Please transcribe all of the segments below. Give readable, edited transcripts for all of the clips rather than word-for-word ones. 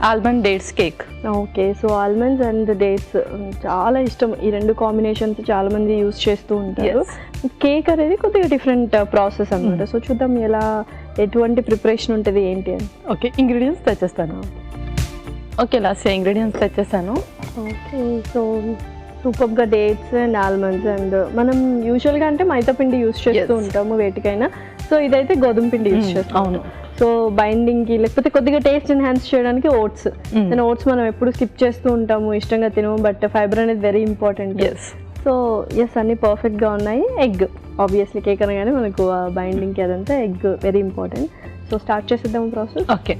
Almond dates cake. Okay, so almonds and dates చాలా ఇష్టం. ఈ రెండు కాంబినేషన్స్ చాలా మంది యూస్ చేస్తూ ఉంటారు. కేక్ అనేది కొద్దిగా డిఫరెంట్ ప్రాసెస్ అన్నమాట. సో చూద్దాం ఎలా ఎటువంటి ప్రిపరేషన్ ఉంటుంది ఏంటి అని. ఓకే, ఇంగ్రీడియంట్స్ తెచ్చేస్తాను. ఓకే, లాస్ట్ ఇంగ్రీడియంట్స్ తెచ్చేసాను. ఓకే, సో సూపర్గా డేట్స్ అండ్ ఆల్మండ్స్ అండ్ మనం యూజువల్గా అంటే మైదా పిండి యూస్ చేస్తూ ఉంటాము వేటికైనా. సో ఇదైతే గోధుమ పిండి యూస్ చేస్తాం. అవును. సో బైండింగ్కి లేకపోతే కొద్దిగా టేస్ట్ ఎన్హాన్స్ చేయడానికి ఓట్స్. అండ్ ఓట్స్ మనం ఎప్పుడు స్కిప్ చేస్తూ ఉంటాము, ఇష్టంగా తినము, బట్ ఫైబర్ అనేది వెరీ ఇంపార్టెంట్. సో ఎస్, అన్నీ పర్ఫెక్ట్గా ఉన్నాయి. ఎగ్ ఆబ్వియస్లీ కేక్ అనగానే మనకు బైండింగ్కి అదంతా egg very important. So start చేసేద్దాం ప్రాసెస్. ఓకే,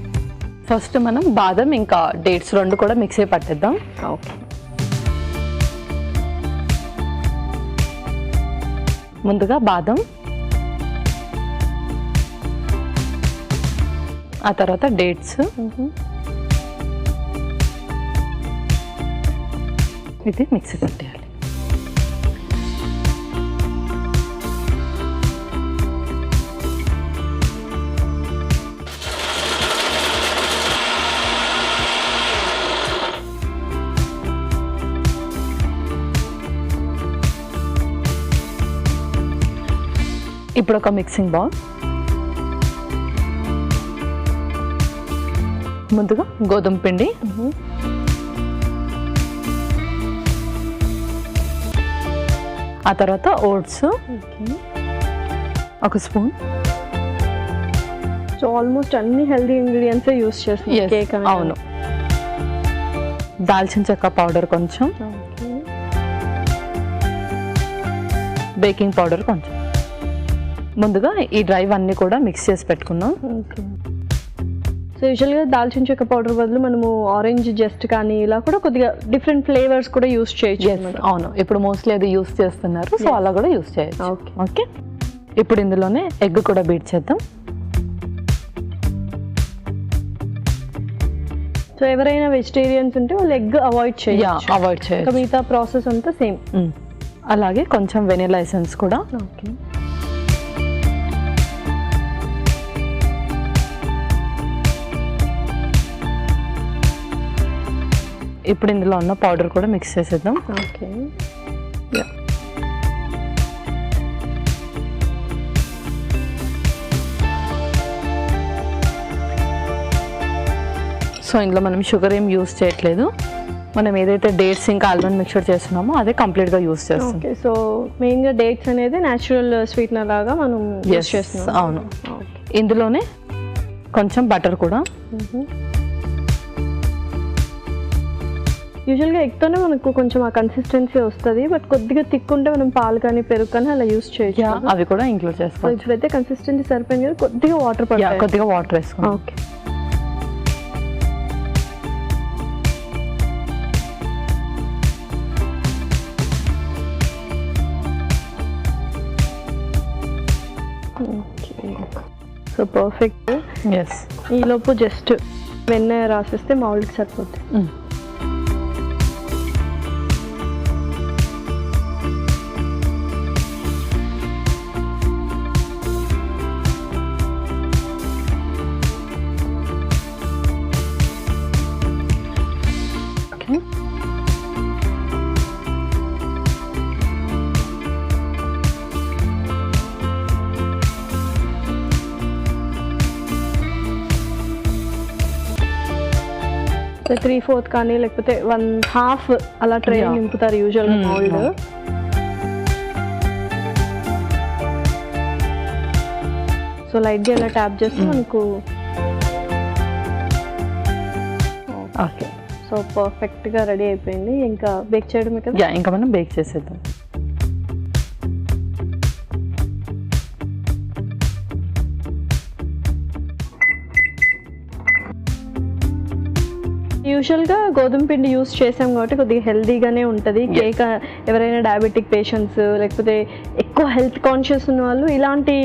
ఫస్ట్ మనం బాదం ఇంకా డేట్స్ రెండు కూడా మిక్సీ పట్టేద్దాం. ఓకే, ముందుగా బాదం, ఆ తర్వాత డేట్స్, ఇది మిక్సీ పట్టేయాలి. ఇప్పుడు ఒక మిక్సింగ్ బౌల్, ముందుగా గోధుమ పిండి, ఆ తర్వాత ఓట్స్ ఒక స్పూన్. సో ఆల్మోస్ట్ అన్ని హెల్దీ ఇంగ్రీడియంట్స్ యూస్ చేస్తాం కేక్. అవును, దాల్చిన చెక్క పౌడర్ కొంచెం, బేకింగ్ పౌడర్ కొంచెం. ముందుగా ఈ డ్రై అన్నీ కూడా మిక్స్ చేసి పెట్టుకున్నాం. సో యూజువల్గా దాల్చిన చెక్క పౌడర్ బదులు మనము ఆరెంజ్ జస్ట్ కానీ ఇలా కూడా కొద్దిగా డిఫరెంట్ ఫ్లేవర్స్ కూడా యూస్ చేయొచ్చు. అవును, ఇప్పుడు మోస్ట్లీ అది యూస్ చేస్తున్నారు, సో అలా కూడా యూస్ చేయొచ్చు. ఓకే, ఇప్పుడు ఇందులోనే ఎగ్ కూడా బీట్ చేద్దాం. సో ఎవరైనా వెజిటేరియన్స్ ఉంటే వాళ్ళు ఎగ్ అవాయిడ్ చేయొచ్చు. మిగతా ప్రాసెస్ అంతా సేమ్. అలాగే కొంచెం వెనిలా ఎసెన్స్ కూడా. ఓకే, ఇప్పుడు ఇందులో ఉన్న పౌడర్ కూడా మిక్స్ చేసేద్దాం. ఓకే, సో ఇందులో మనం షుగర్ ఏం యూస్ చేయట్లేదు. మనం ఏదైతే డేట్స్ ఇంకా ఆల్మండ్ మిక్చర్ చేస్తున్నామో అదే కంప్లీట్గా యూస్ చేస్తాం. ఓకే, సో మెయిన్గా డేట్స్ అనేది న్యాచురల్ స్వీట్నర్ లాగా మనం యూస్ చేస్తున్నాం. అవును, ఇందులోనే కొంచెం బటర్ కూడా. యూజువల్గా ఎగ్తోనే మనకు కొంచెం ఆ కన్సిస్టెన్సీ వస్తుంది, బట్ కొద్దిగా తిక్కుంటే మనం పాలు కానీ పెరుగు కానీ అలా యూస్ చేయొచ్చు. అవి కూడా ఇంక్లూడ్ చేస్తాం. ఇప్పుడైతే కన్సిస్టెన్సీ సరిపోయింది కదా, కొద్దిగా వాటర్ పడుతుంది. కొద్దిగా వాటర్ వేసుకోండి. Okay, so perfect. ఈలోపు జస్ట్ వెన్న రాసేస్తే మామూలుగా సరిపోతుంది. సో 3/4 కానీ లేకపోతే 1/2 అలా ట్రే నింపుతారు యూజువల్గా మౌల్డ్. సో లైట్గా ఇలా ట్యాప్ చేస్తే మనకు ఓకే, సో పర్ఫెక్ట్గా రెడీ అయిపోయింది. ఇంకా బేక్ చేయడమే కదా. ఇంకా మనం బేక్ చేసేద్దాం. యూజువల్గా గోధుమ పిండి యూస్ చేసాం కాబట్టి కొద్దిగా హెల్దీగానే ఉంటుంది కేక్. ఎవరైనా డయాబెటిక్ పేషెంట్స్ లేకపోతే ఎక్కువ హెల్త్ కాన్షియస్ ఉన్న వాళ్ళు ఇలాంటి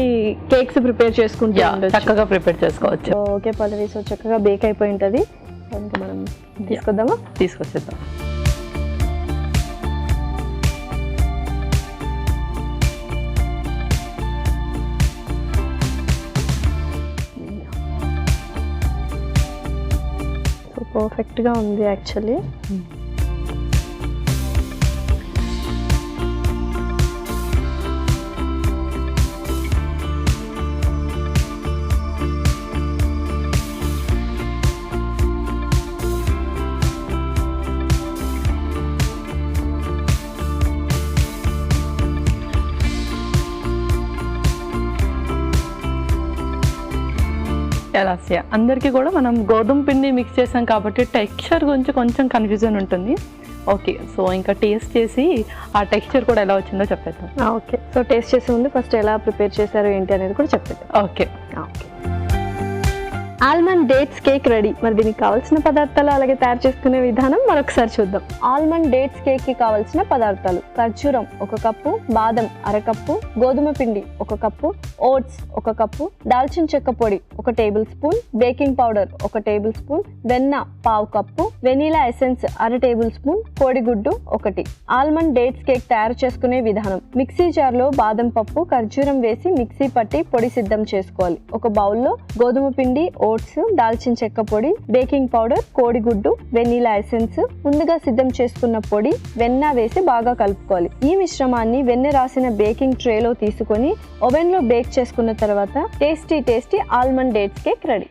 కేక్స్ ప్రిపేర్ చేసుకుంటే చక్కగా ప్రిపేర్ చేసుకోవచ్చు. ఓకే పల్లవి, సో చక్కగా బేక్ అయిపోయి ఉంటుంది. ఇంకా మనం తీసుకొచ్చేద్దాం. పర్ఫెక్ట్గా ఉంది యాక్చువల్లీ. ఎలాసియా అందరికీ కూడా మనం గోధుమ పిండి మిక్స్ చేసాం కాబట్టి టెక్స్చర్ గురించి కొంచెం కన్ఫ్యూజన్ ఉంటుంది. ఓకే, సో ఇంకా టేస్ట్ చేసి ఆ టెక్స్చర్ కూడా ఎలా వచ్చిందో చెప్పేద్దాం. ఓకే, సో టేస్ట్ చేసే ముందు ఫస్ట్ ఎలా ప్రిపేర్ చేశారు ఏంటి అనేది కూడా చెప్పేద్దాం. Okay okay, almond dates cake ready. మరి దీనికి కావాల్సిన పదార్థాలు అలాగే తయారు చేసుకునే విధానం మరొకసారి చూద్దాం. ఆల్మండ్ డేట్స్ కేక్ కి కావాల్సిన పదార్థాలు: ఖర్జూరం 1 కప్పు, బాదం 1/2 కప్పు, గోధుమ పిండి 1 కప్పు, ఓట్స్ 1 కప్పు, దాల్చిన చెక్క పొడి 1 table spoon, baking powder 1 table spoon, వెన్న 1/2 cup, vanilla essence 1/2 table spoon, కోడిగుడ్డు 1. ఆల్మండ్ డేట్స్ కేక్ తయారు చేసుకునే విధానం: మిక్సీ జార్ లో బాదం పప్పు, ఖర్జూరం వేసి మిక్సీ పట్టి పొడి సిద్ధం చేసుకోవాలి. ఒక బౌల్లో గోధుమ పిండి, ఓట్స్, దాల్చిన చెక్క పొడి, బేకింగ్ పౌడర్, కోడిగుడ్డు, వెనీలా ఎసెన్స్, ముందుగా సిద్ధం చేసుకున్న పొడి, వెన్న వేసి బాగా కలుపుకోవాలి. ఈ మిశ్రమాన్ని వెన్న రాసిన బేకింగ్ ట్రేలో తీసుకొని ఓవెన్ లో బేక్ చేసుకున్న తర్వాత tasty almond dates cake ready.